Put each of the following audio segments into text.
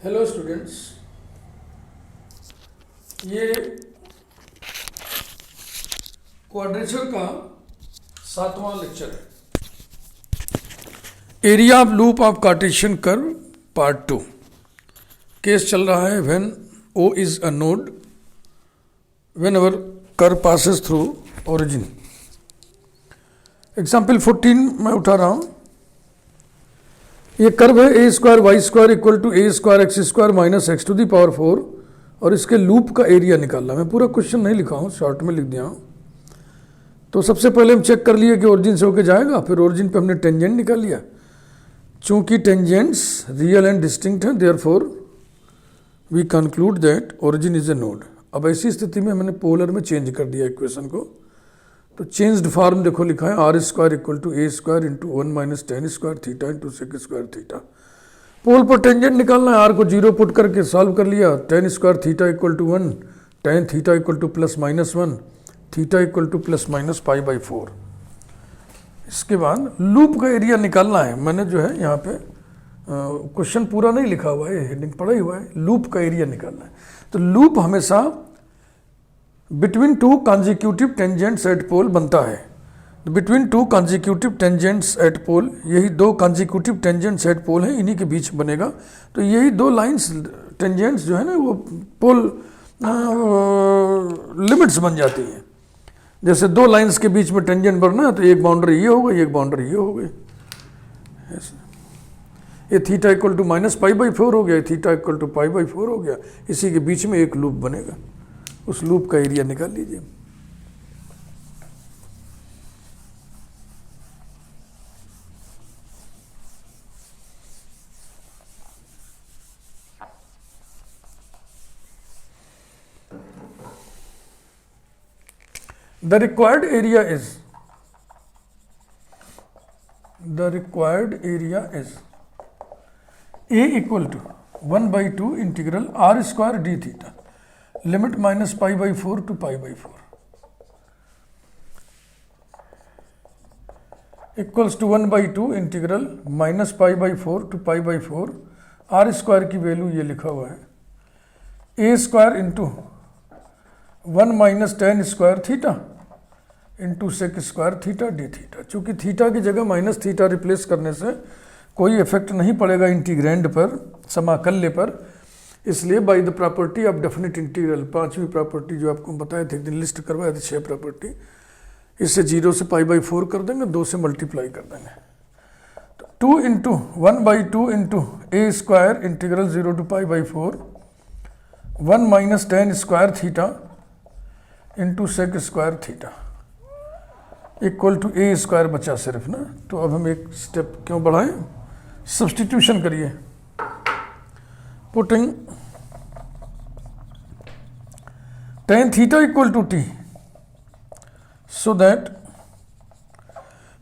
Hello students, ये quadrature का 7वां लेक्चर है। Area of loop of Cartesian curve part 2। Case चल रहा है when O is a node whenever curve passes through origin. Example 14 मैं उठा रहा हूं। ये कर्व है a square y square equal to a square x square minus x to the power 4 और इसके लूप का एरिया निकालना। मैं पूरा क्वेश्चन नहीं लिखा हूँ, शॉर्ट में लिख दिया हूँ। तो सबसे पहले हम चेक कर लिए कि ओरिजिन से होके जाएगा, फिर ओरिजिन पे हमने टेंजेंट निकाल लिया। चूंकि टेंजेंट्स रियल एंड डिस्टिंक्ट हैं, therefore we conclude that origin is a node. अब ऐसी स्थिति में मैंने पोलर में चेंज कर दिया इक्वेशन को। तो चेंज्ड फॉर्म देखो लिखा है r square equal to a square into 1 minus tan square theta into sec square theta. Pole पर टेंजेंट निकालना है, आर को 0 पुट करके सॉल्व कर लिया। Tan square theta equal to 1, tan theta equal to plus minus 1, theta equal to plus minus pi by 4। इसके बाद loop का एरिया निकालना है। मैंने जो है यहाँ पे क्वेश्चन पूरा नहीं लिखा हुआ है, हेडिंग पढ़ा ही हुआ है। लूप का एरिया निकालना है। तो लूप हमेशा between two consecutive tangents at pole बनता है। Between two consecutive tangents at pole, यही दो कॉन्जिक्यूटिव टेंजेंट्स एट पोल हैं, इन्हीं के बीच बनेगा। तो यही दो लाइंस टेंजेंट्स जो है ना वो पोल लिमिट्स बन जाती हैं। जैसे दो लाइंस के बीच में टेंजेंट बनना है तो एक बाउंड्री ये हो गई, एक बाउंड्री ये हो गई। ये theta equal to minus pi by 4 हो गया, theta equal to pi by 4 हो गया। इसी के बीच में एक लूप बनेगा, उस लूप का एरिया निकाल लीजिए। The required area is A equal to 1 by 2 integral r square d theta limit minus pi by 4 to pi by 4 equals to 1 by 2 integral minus pi by 4 to pi by 4। r square की value ये लिखा हुआ है a square into 1 minus tan square theta into sec square theta d theta. चूंकि theta की जगह minus theta replace करने से कोई इफेक्ट नहीं पड़ेगा इंटीग्रैंड पर, समाकल्य पर, इसलिए by the property of definite integral, पांचवी प्रॉपर्टी जो आपको बताए थे, एक दिन लिस्ट करवाए थे 6 प्रॉपर्टी, इससे 0 से पाई बाई 4 कर देंगे, 2 से मल्टीप्लाई कर देंगे। तो 2 into 1 by 2 into a square integral 0 to pi by 4 1 minus tan square theta into sec square theta equal to a square बचा सिर्फ ना। तो अब हम एक स्टेप क्यों बढ़ाएं, सब्स्टिट्यूशन करिए। Putting tan theta equal to t so that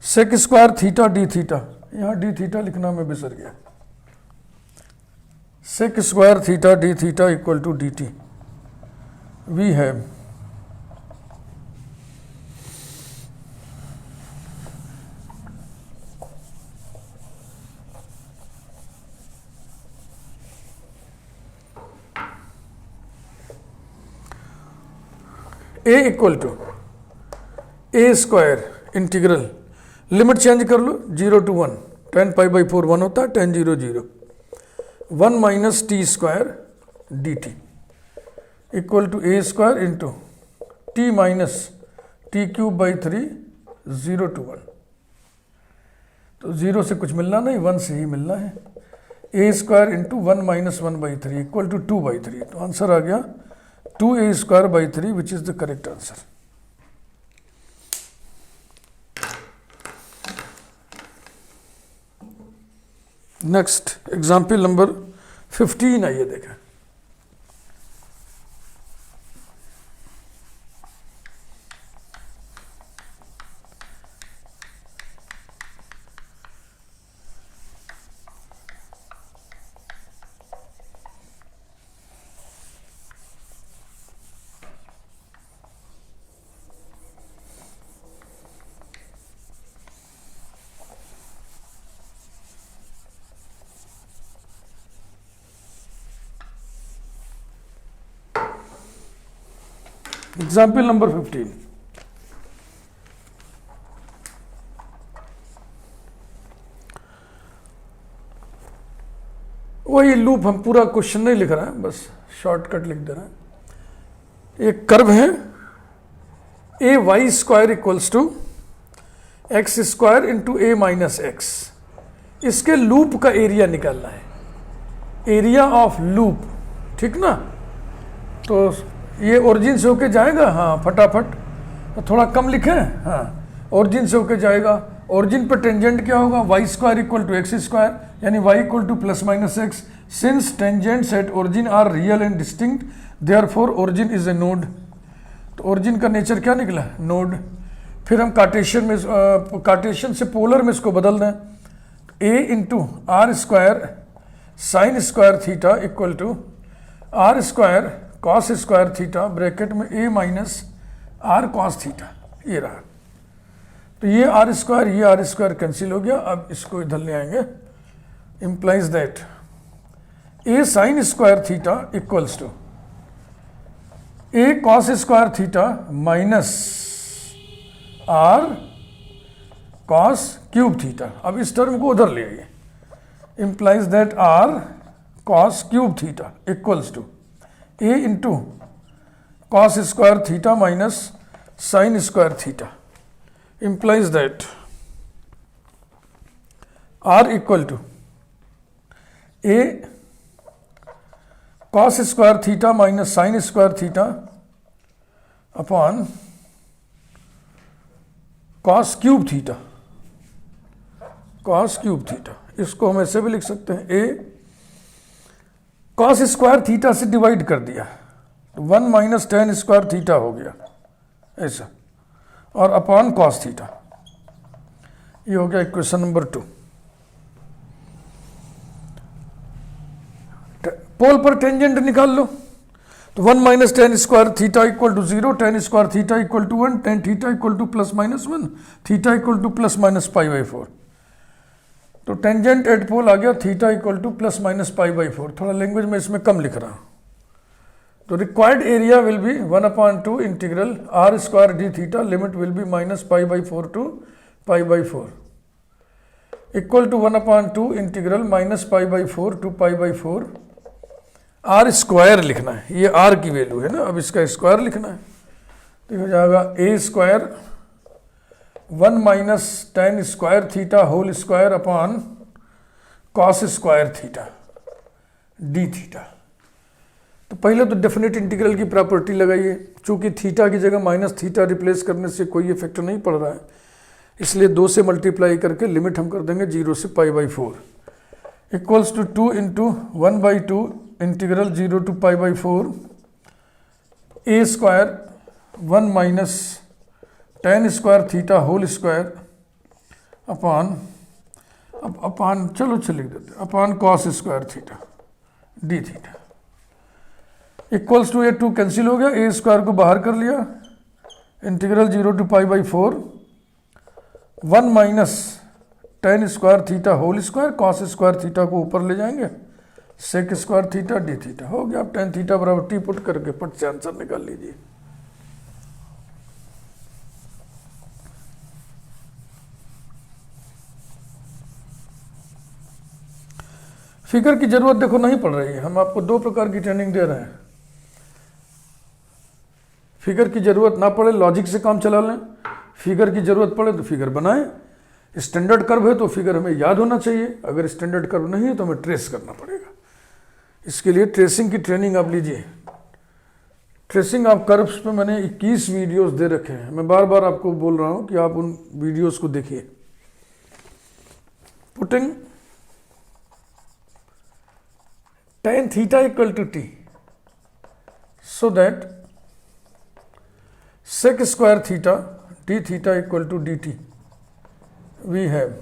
sec square theta d theta, यहाँ डी थीटा लिखना मैं बिसर गया, sec square theta d theta equal to d t. We have a equal to a square integral, limit change कर लो 0 to 1, tan pi by 4 1 होता है, 10 0 0, 1 minus t square d t equal to a square into T minus t cube by 3 0 to 1। तो 0 से कुछ मिलना नहीं, 1 से ही मिलना है। A square into 1 minus 1 by 3 equal to 2 by 3। तो आंसर आ गया 2a square by 3 which is the correct answer। Next example number 15 आइए देखें। एग्जाम्पल नंबर 15, वही लूप, हम पूरा क्वेश्चन नहीं लिख रहे हैं, बस शॉर्टकट लिख दे रहे हैं। एक कर्व है a y square equals to x square into a minus x, इसके लूप का एरिया निकालना है, एरिया ऑफ लूप, ठीक ना। तो ये ओरिजिन से होके जाएगा, हाँ फटाफट, तो थोड़ा कम लिखें, हाँ ओरिजिन से होके जाएगा। ओरिजिन पे टेंजेंट क्या होगा, y square equal to x square, यानी y equal to plus minus x. Since tangents at origin are real and distinct, therefore origin is a node. तो ओरिजिन का नेचर क्या निकला, नोड। फिर हम कार्टेशियन में, कार्टेशियन से पोलर में इसको बदल दें, a into r square sine square theta equal to r square cos square theta bracket में a minus r cos theta, ये रहा। तो ये आर स्क्वायर कैंसिल हो गया। अब इसको इधर ले आएंगे, implies that a sine square theta equals to a cos square theta minus r cos cube theta. अब इस टर्म को उधर ले आइए, implies that r cos cube theta equals to a into cos square theta minus sine square theta, implies that r equal to a cos square theta minus sin square theta upon cos cube theta, cos cube theta। इसको हम ऐसे भी लिख सकते हैं, a cos square theta से divide कर दिया, 1 माइनस टेन स्क्वायर थीटा हो गया ऐसा, और अपॉन कॉस थीटा। ये हो गया इक्वेशन नंबर 2। पोल पर टेंजेंट निकाल लो, तो 1 minus tan square theta equal to 0, tan square theta equal to 1, tan theta equal to plus minus 1, theta equal to plus minus pi by 4। तो टेंजेंट एट पोल आ गया theta equal to plus minus pi by 4। थोड़ा language में इसमें कम लिख रहा हूँ। तो required area will be 1/2 integral r square d theta, limit will be minus pi by 4 to pi by 4 equal to 1/2 integral minus pi by 4 to pi by 4। R square लिखना है, ये आर की वैल्यू है ना, अब इसका square लिखना है। तो हो जाएगा a square 1 minus tan square theta whole square upon cos square theta d theta. तो पहले तो डेफिनेट इंटीग्रल की प्रॉपर्टी लगाइए, चूंकि थीटा की जगह माइनस थीटा रिप्लेस करने से कोई इफेक्ट नहीं पड़ रहा है, इसलिए 2 से मल्टीप्लाई करके लिमिट हम कर देंगे 0 से pi by 4 equals to 2 into 1/2 integral 0 to pi by 4 a square 1 minus tan square theta whole square upon, अब अपॉन चलो लिख देते हैं, upon cos square theta d theta equals to, a 2 cancel हो गया, ए स्क्वायर को बाहर कर लिया, integral 0 to pi by 4 1 minus tan square theta whole square, cos square theta को ऊपर ले जाएंगे, sec square theta d theta हो गया। अब टेन थीटा बराबर टी पुट करके पट से आंसर निकाल लीजिए। फिगर की जरूरत देखो नहीं पड़ रही है, हम आपको 2 प्रकार की ट्रेनिंग दे रहे हैं। फिगर की जरूरत ना पड़े लॉजिक से काम चला लें, फिगर की जरूरत पड़े तो फिगर बनाएं। स्टैंडर्ड कर्व है तो फिगर हमें याद होना चाहिए, अगर स्टैंडर्ड कर्व नहीं है तो हमें ट्रेस करना पड़ेगा। इसके लिए ट्रेसिंग की ट्रेनिंग आप लीजिए। ट्रेसिंग ऑफ कर्व्स पे मैंने 21 वीडियोस दे रखे हैं, मैं बार बार आपको बोल रहा हूं कि आप उन वीडियोस को देखिए। Putting tan theta equal to t, so that sec square theta d theta equal to dt, we have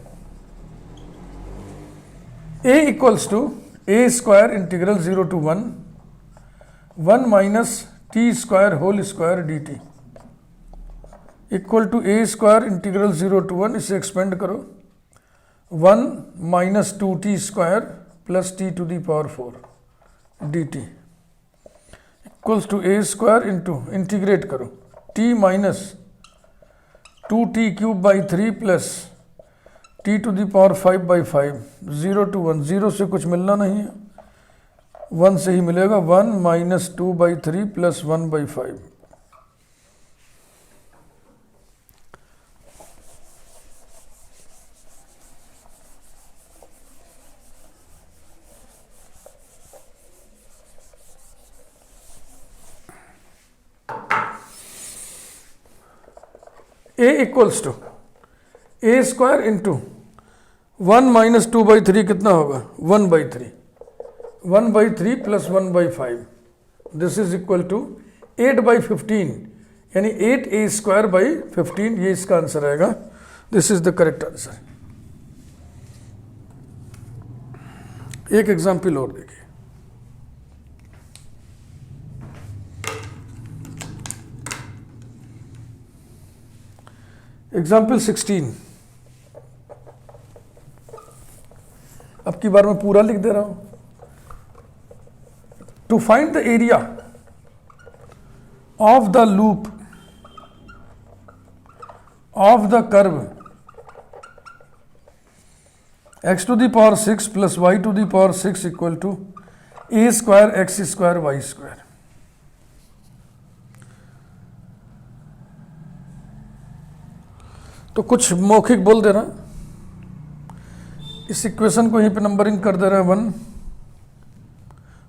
a equals to a square integral 0 to 1 minus t square whole square dt equal to a square integral 0 to 1, इसे expand करो, 1 minus 2t square plus t to the power 4 dt equals to a square into integrate करो t minus 2t³/3 plus t⁵ 0 to 1, 0 से कुछ मिलना नहीं है, 1 से ही मिलेगा, 1 minus 2/3 plus 1/5। a equals to a square into 1 minus 2/3 कितना होगा 1/3, 1/3 plus 1/5, this is equal to 8/15, यानी 8a² 15, ये इसका आंसर आएगा। This is the correct answer. एक एग्जाम्पल और देखिए, एग्जाम्पल 16। अब की बार मैं पूरा लिख दे रहा हूं। To find the area of the loop of the curve x⁶ plus y⁶ equal to a² x² y²। तो कुछ मौखिक बोल दे रहा, इस इक्वेशन को यहीं पे नंबरिंग कर दे रहा है 1,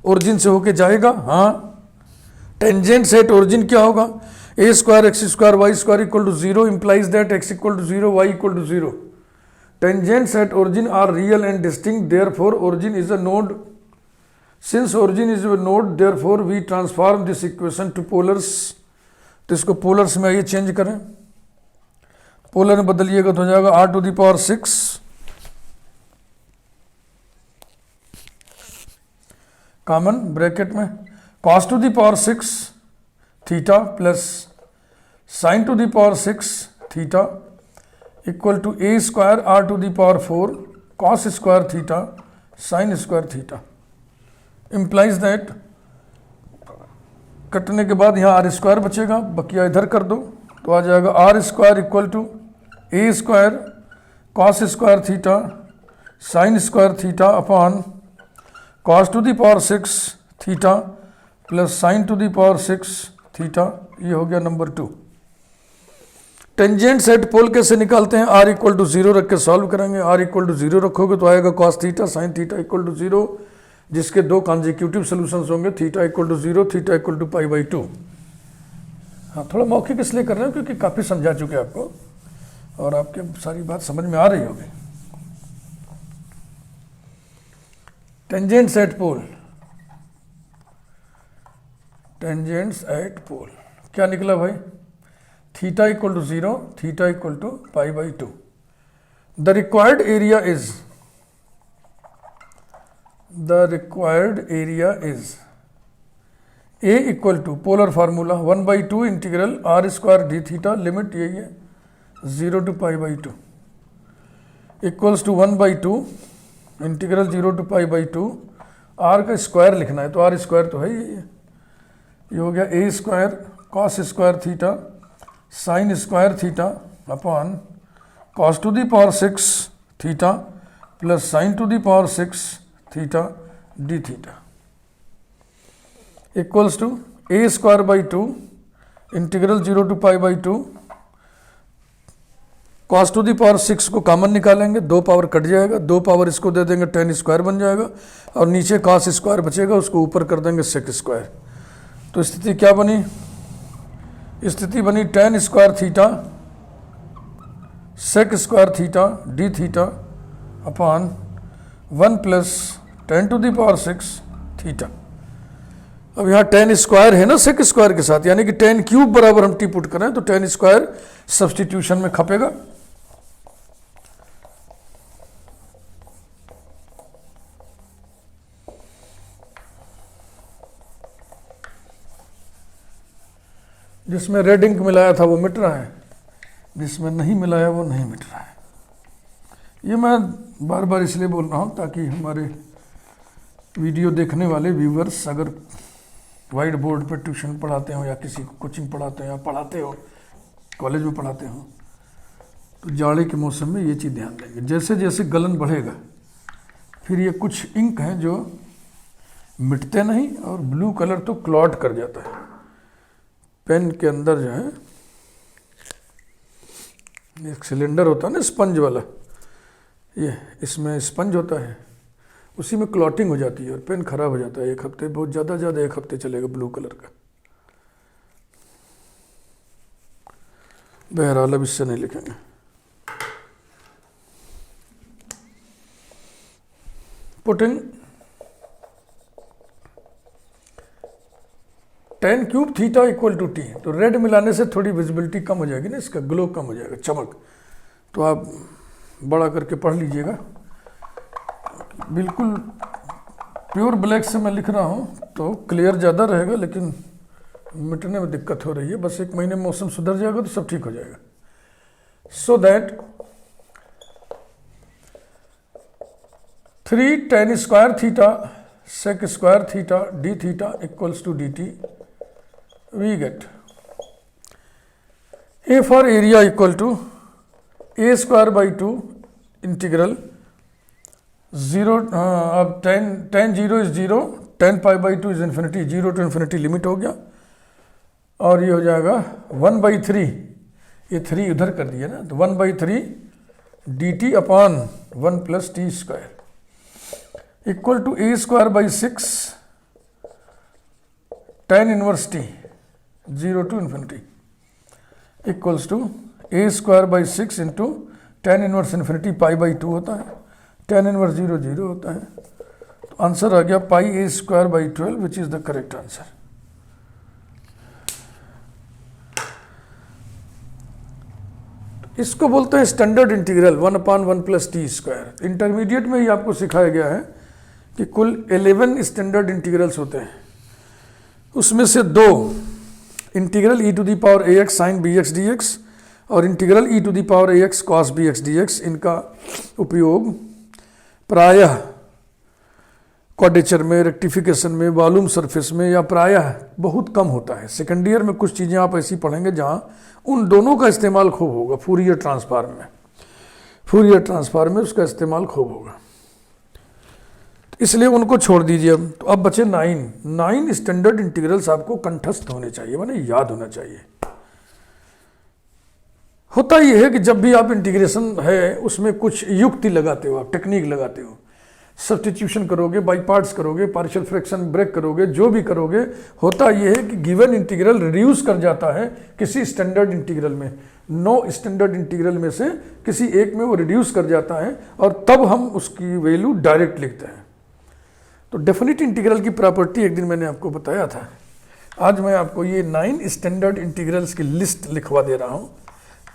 ओरिजिन से होके जाएगा, हाँ, टेंजेंट सेट ओरिजिन क्या होगा, a² x² y² equal to 0 implies that x equal to 0 y equal to 0। Tangents at origin are real and distinct, therefore origin is a node. Since origin is a node, therefore we transform this equation to polars। तो इसको पोलर्स में आइए change करें, polar में बदलिएगा तो हो जाएगा r⁶ common bracket में cos⁶ theta plus sin⁶ theta equal to a² r⁴ cos² theta sin² theta. Implies that, कटने के बाद यहाँ r² बचेगा, बकिया इधर कर दो तो आ जाएगा r² equal to a² cos² theta sin² theta upon cos⁶ theta plus sin⁶ theta. ये हो गया नंबर 2। टेंजेंट सेट पोल कैसे निकालते हैं, r इक्वल टू 0 रख के सॉल्व करेंगे। r इक्वल टू 0 रखोगे तो आएगा cos theta sin theta equal to 0, जिसके दो कॉन्जिक्यूटिव सोल्यूशंस होंगे, theta equal to 0, theta equal to π/2। हाँ, थोड़ा मौखिक इसलिए कर रहे हैं क्योंकि काफ़ी समझा चुके हैं आपको और आपके सारी बात समझ में आ रही होगी। Tangents at pole, tangents at pole क्या निकला भाई, theta equal to 0, theta equal to π/2। The required area is a equal to polar formula 1/2 integral r² d theta, limit यही है 0 to π/2 equals to 1/2 integral 0 to π/2, r का square लिखना है तो r² तो है ये हो गया a² cos² theta sin² theta upon cos⁶ theta plus sin⁶ theta d theta equals to a²/2 integral 0 to π/2, cos⁶ को कॉमन निकालेंगे, 2 पावर कट जाएगा, 2 पावर इसको दे देंगे, tan² बन जाएगा और नीचे cos² बचेगा, उसको ऊपर कर देंगे sec²। तो स्थिति क्या बनी, स्थिति बनी tan² theta sec² theta d theta upon 1 plus tan⁶ theta. अब यहाँ tan² है ना sec² के साथ, यानी कि tan³ बराबर हम t पुट करें तो tan² सब्सटीट्यूशन में खपेगा। जिसमें रेड इंक मिलाया था वो मिट रहा है, जिसमें नहीं मिलाया वो नहीं मिट रहा है। ये मैं बार बार इसलिए बोल रहा हूँ ताकि हमारे वीडियो देखने वाले व्यूवर्स अगर वाइट बोर्ड पे ट्यूशन पढ़ाते हो या किसी को कोचिंग पढ़ाते हो या पढ़ाते हो, कॉलेज में पढ़ाते हो, तो जाड़े के मौसम में ये चीज़ ध्यान देंगे। जैसे जैसे गलन बढ़ेगा फिर ये कुछ इंक हैं जो मिटते नहीं और ब्लू कलर तो क्लॉट कर जाता है। पेन के अंदर जो है एक सिलेंडर होता है ना स्पंज वाला, ये इसमें स्पंज होता है, उसी में क्लॉटिंग हो जाती है और पेन खराब हो जाता है। एक हफ्ते, बहुत ज़्यादा 1 हफ्ते चलेगा ब्लू कलर का। बहरहाल अब इससे नहीं लिखेंगे। Putting tan cube theta equal to t, तो रेड मिलाने से थोड़ी विजिबिलिटी कम हो जाएगी ना, इसका ग्लो कम हो जाएगा, चमक। तो आप बड़ा करके पढ़ लीजिएगा। बिल्कुल प्योर ब्लैक से मैं लिख रहा हूँ तो क्लियर ज़्यादा रहेगा, लेकिन मिटने में दिक्कत हो रही है। बस 1 महीने में मौसम सुधर जाएगा तो सब ठीक हो जाएगा। So that 3 tan square theta sec square theta d theta equals to d t, we get a for area equal to a square by 2 integral 0, अब tan 0 is 0, tan pi by 2 is infinity, 0 to infinity limit हो गया, और ये हो जाएगा 1/3, ये 3 उधर कर दिया ना, तो 1/3 d t upon 1 plus t square equal to a square by 6 tan inverse t 0 to infinity equals to a square by 6 into tan inverse infinity pi by 2 होता है, tan इनवर्स 0 0 होता है। तो आंसर आ गया pi a square by 12 which is the correct answer. इसको बोलते हैं standard integral 1/1 plus t square. Intermediate में ही आपको सिखाया गया है कि कुल 11 स्टैंडर्ड इंटीग्रल्स होते हैं, उसमें से 2 integral e to the power a x sine b x d x और integral e to the power a x cos b x d x, इनका उपयोग प्रायः क्वाड्रेचर में, रेक्टिफिकेशन में, वॉल्यूम सरफेस में या प्रायः बहुत कम होता है। सेकेंड ईयर में कुछ चीज़ें आप ऐसी पढ़ेंगे जहाँ उन दोनों का इस्तेमाल खूब होगा। फूरियर ट्रांसफॉर्म में उसका इस्तेमाल खूब होगा, इसलिए उनको छोड़ दीजिए। अब बचे 9 स्टैंडर्ड इंटीग्रल्स आपको कंठस्थ होने चाहिए, माने याद होना चाहिए। होता यह है कि जब भी आप इंटीग्रेशन है उसमें कुछ युक्ति लगाते हो, आप टेक्निक लगाते हो, सब्स्टिट्यूशन करोगे, बाई पार्ट्स करोगे, पार्शियल फ्रैक्शन ब्रेक करोगे, जो भी करोगे, होता यह है कि गिवन इंटीग्रल रिड्यूस कर जाता है किसी स्टैंडर्ड इंटीग्रल में। 9 स्टैंडर्ड इंटीग्रल में से किसी एक में वो रिड्यूस कर जाता है और तब हम उसकी वैल्यू डायरेक्ट लिखते हैं। तो डेफिनिट इंटीग्रल की प्रॉपर्टी एक दिन मैंने आपको बताया था। आज मैं आपको ये 9 स्टैंडर्ड इंटीग्रल्स की लिस्ट लिखवा दे रहा हूँ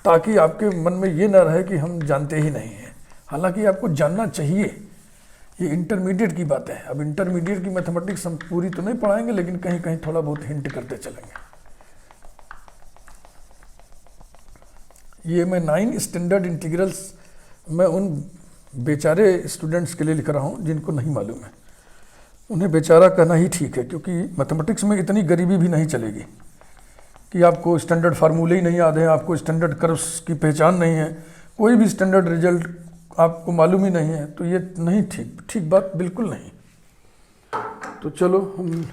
ताकि आपके मन में ये ना रहे कि हम जानते ही नहीं हैं। हालांकि आपको जानना चाहिए, ये इंटरमीडिएट की बात है। अब इंटरमीडिएट की मैथमेटिक्स हम पूरी तो नहीं पढ़ाएंगे, लेकिन कहीं कहीं थोड़ा बहुत हिंट करते चलेंगे। ये मैं 9 स्टैंडर्ड इंटीग्रल्स मैं उन बेचारे स्टूडेंट्स के लिए लिख रहा हूँ जिनको नहीं मालूम है। उन्हें बेचारा कहना ही ठीक है, क्योंकि मैथमेटिक्स में इतनी गरीबी भी नहीं चलेगी कि आपको स्टैंडर्ड फार्मूले ही नहीं याद है, आपको स्टैंडर्ड कर्व्स की पहचान नहीं है, कोई भी स्टैंडर्ड रिजल्ट आपको मालूम ही नहीं है, तो ये नहीं ठीक बात बिल्कुल नहीं। तो चलो हम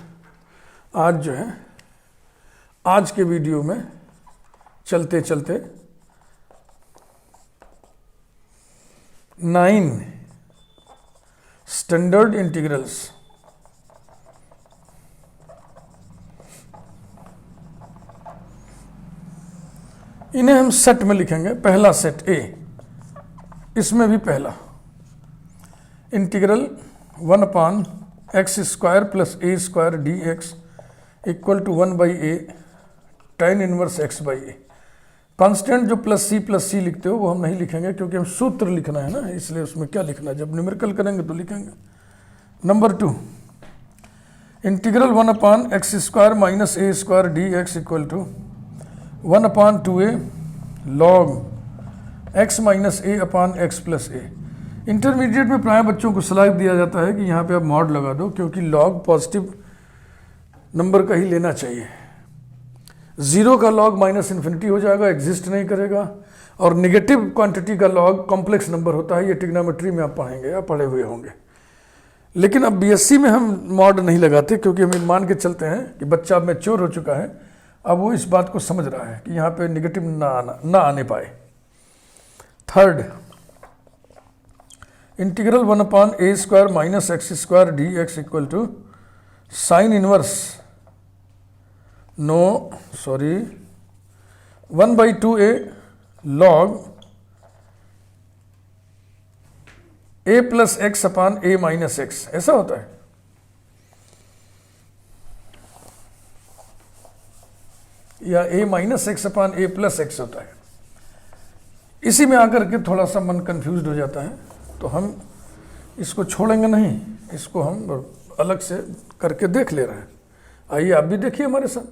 आज जो है आज के वीडियो में चलते चलते 9 स्टैंडर्ड इंटीग्रल्स इन्हें हम सेट में लिखेंगे। पहला सेट ए, इसमें भी पहला integral 1/x square plus a square d x equal to 1/a tan inverse x by a. Constant जो प्लस सी लिखते हो वो हम नहीं लिखेंगे, क्योंकि हम सूत्र लिखना है ना, इसलिए उसमें क्या लिखना है, जब न्यूमेरिकल करेंगे तो लिखेंगे। Number 2 integral 1/x square minus a square d x equal to 1/2a log x minus a upon x plus a. Intermediate में प्राय बच्चों को सलाह दिया जाता है कि यहाँ पे आप मॉड लगा दो, क्योंकि log पॉजिटिव नंबर का ही लेना चाहिए। 0 का लॉग माइनस इन्फिनिटी हो जाएगा, एग्जिस्ट नहीं करेगा। और निगेटिव क्वांटिटी का लॉग कॉम्प्लेक्स नंबर होता है, ये ट्रिग्नोमेट्री में आप पढ़ेंगे या पढ़े हुए होंगे। लेकिन अब बीएससी में हम मॉड नहीं लगाते, क्योंकि हम मान के चलते हैं कि बच्चा मैच्योर हो चुका है, अब वो इस बात को समझ रहा है कि यहाँ पे निगेटिव ना आने पाए। Third, integral 1/a² minus x² dx equal to sine inverse 1/2a log a plus x upon a minus x, ऐसा होता है। या a minus x upon a plus x होता है। इसी में आकर के थोड़ा सा मन कंफ्यूज हो जाता है, तो हम इसको छोड़ेंगे नहीं, इसको हम अलग से करके देख ले रहे हैं। आइए आप भी देखिए हमारे साथ।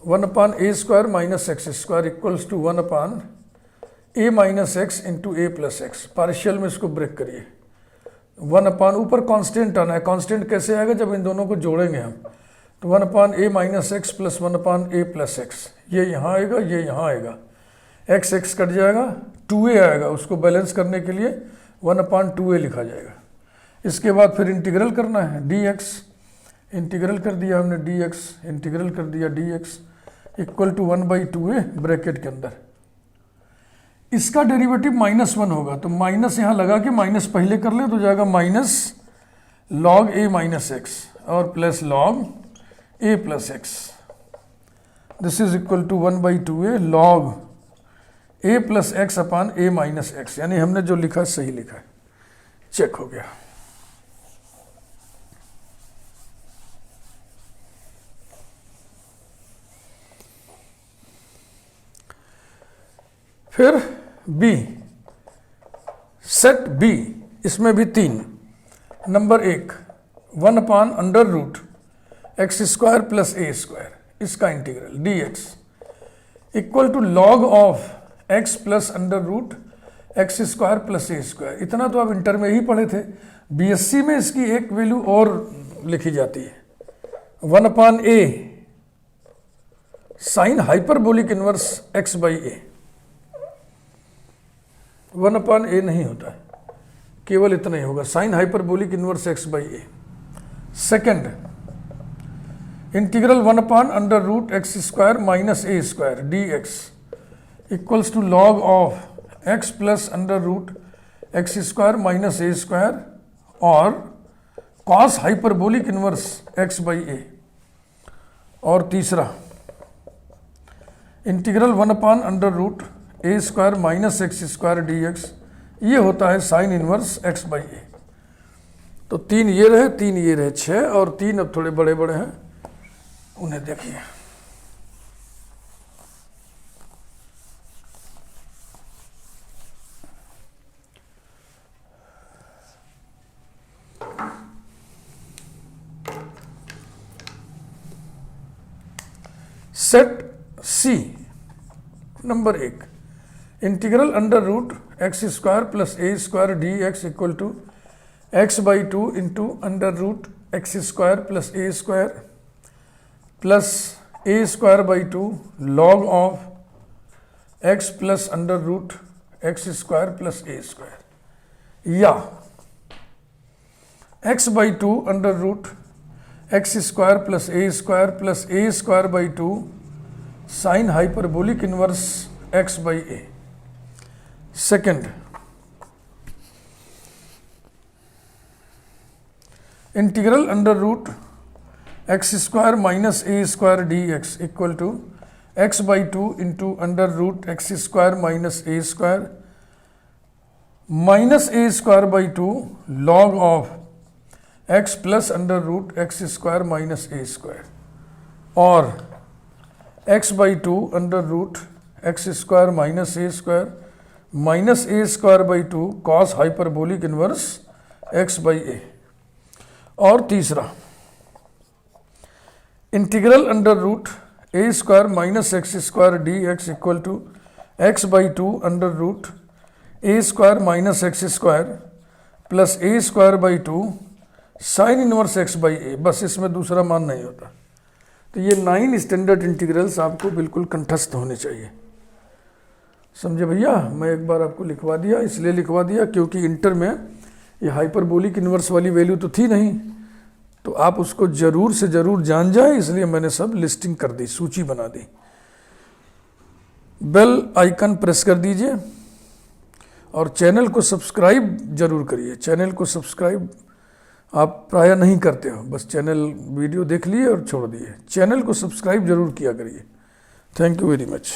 1/a² minus x² equals to 1/a minus x into a plus x. Partial में इसको ब्रेक करिए। 1/ ऊपर कांस्टेंट आना है। कांस्टेंट कैसे आएगा? जब इन दोनों को जोड़ेंगे हम, तो 1/a minus x plus 1/a plus x, ये यहाँ आएगा, ये यहाँ आएगा, x x कट जाएगा, 2a आएगा। उसको बैलेंस करने के लिए 1/2a लिखा जाएगा। इसके बाद फिर इंटीग्रल करना है, dx, इंटीग्रल कर दिया हमने dx, इंटीग्रल कर दिया dx equal to 1/2a bracket के अंदर। इसका डेरिवेटिव -1 होगा, तो माइनस यहाँ लगा के माइनस पहले कर ले तो जाएगा minus log a minus x और plus log a plus x. This is equal to 1/2a log a plus x upon a minus x, यानी हमने जो लिखा सही लिखा है। चेक हो गया। फिर b, सेट b, इसमें भी 3। नंबर 1, 1/√x² प्लस a², इसका integral dx equal to log of x plus √x² plus a²। इतना तो आप इंटर में ही पढ़े थे। बीएससी में इसकी एक वैल्यू और लिखी जाती है, 1/a sign hyperbolic inverse x/a। 1/a नहीं होता है, केवल इतना ही होगा, sine hyperbolic inverse x/a। Second, integral 1/√x² minus a² dx equals to log of x plus √x² minus a² और कॉस हाइपरबोलिक इनवर्स x/a। और तीसरा, integral 1/√a² minus x² dx, ये होता है साइन इनवर्स x/a। तो 3 ये रहे, 3 ये रहे, 6, और 3 अब थोड़े बड़े बड़े हैं, उन्हें देखिए। Set c, number 1, integral √x² plus a² dx equal to x/2 into √x² plus a² plus a²/2 log of x plus √x² plus a², या x/2 √x² plus a² plus a²/2 sine hyperbolic inverse x/a। Second, integral √x² minus a² dx equal to x/2 into √x² minus a² minus a²/2 log of x plus √x² minus a², और x/2 √x² minus a² minus a²/2 cos hyperbolic inverse x/a। और तीसरा, integral √a² minus x² dx equal to x/2 √a² minus x² plus a²/2 sine inverse x/a। बस इसमें दूसरा मान नहीं होता, तो ये 9 स्टैंडर्ड इंटीग्रल्स आपको बिल्कुल कंठस्थ होने चाहिए। समझे भैया? मैं एक बार आपको लिखवा दिया, इसलिए लिखवा दिया क्योंकि इंटर में ये हाइपरबोलिक इन्वर्स वाली वैल्यू तो थी नहीं, तो आप उसको जरूर से जरूर जान जाए, इसलिए मैंने सब लिस्टिंग कर दी, सूची बना दी। बेल आइकन प्रेस कर दीजिए और चैनल को सब्सक्राइब जरूर करिए। चैनल को सब्सक्राइब आप प्रायः नहीं करते हो, बस चैनल वीडियो देख लिए और छोड़ दिए। चैनल को सब्सक्राइब जरूर किया करिए। Thank you very much.